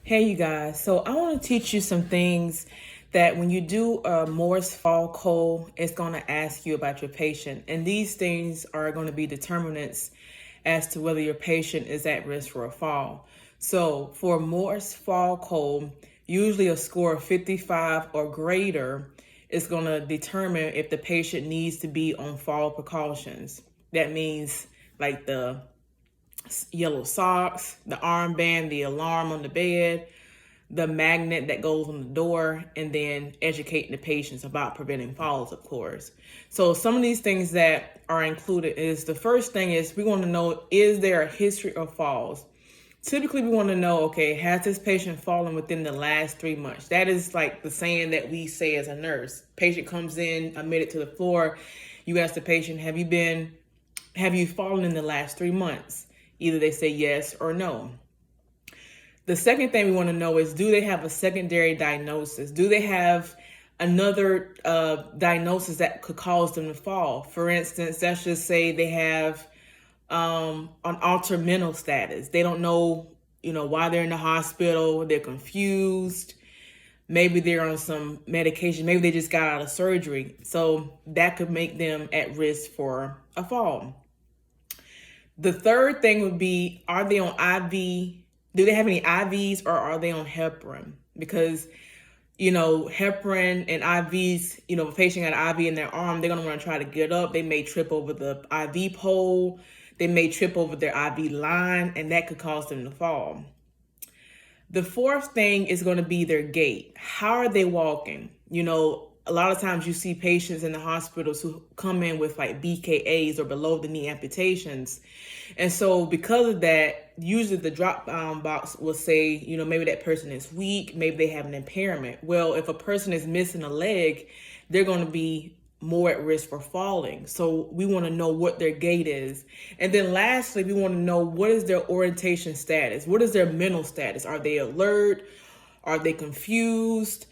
Hey, you guys. So I want to teach you some things that when you do a Morse fall code, it's going to ask you about your patient. And these things are going to be determinants as to whether your patient is at risk for a fall. So for Morse fall code, usually a score of 55 or greater is going to determine if the patient needs to be on fall precautions. That means like the yellow socks, the armband, the alarm on the bed, the magnet that goes on the door, and then educating the patients about preventing falls, of course. So some of these things that are included is the first thing is we want to know, is there a history of falls? Typically, we want to know, okay, has this patient fallen within the last 3 months? That is like the saying that we say as a nurse. Patient comes in, admitted to the floor. You ask the patient, have you fallen in the last 3 months? Either they say yes or no. The second thing we want to know is, do they have a secondary diagnosis? Do they have another diagnosis that could cause them to fall? For instance, let's just say they have an altered mental status. They don't know, why they're in the hospital. They're confused. Maybe they're on some medication. Maybe they just got out of surgery. So that could make them at risk for a fall. The third thing would be, are they on IV? Do they have any IVs or are they on heparin? Because, heparin and IVs, if a patient got an IV in their arm, they're going to want to try to get up. They may trip over the IV pole. They may trip over their IV line, and that could cause them to fall. The fourth thing is going to be their gait. How are they walking? A lot of times you see patients in the hospitals who come in with like BKAs or below the knee amputations. And so because of that, usually the drop down box will say, maybe that person is weak, maybe they have an impairment. Well, if a person is missing a leg, they're going to be more at risk for falling. So we want to know what their gait is. And then lastly, we want to know, what is their orientation status? What is their mental status? Are they alert? Are they confused?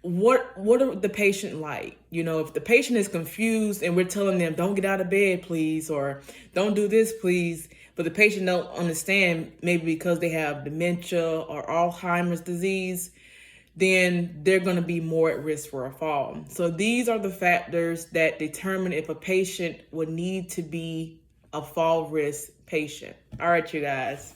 What are the patient like? If the patient is confused and we're telling them, don't get out of bed, please, or don't do this, please, but the patient don't understand, maybe because they have dementia or Alzheimer's disease, then they're going to be more at risk for a fall. So these are the factors that determine if a patient would need to be a fall risk patient. All right, you guys.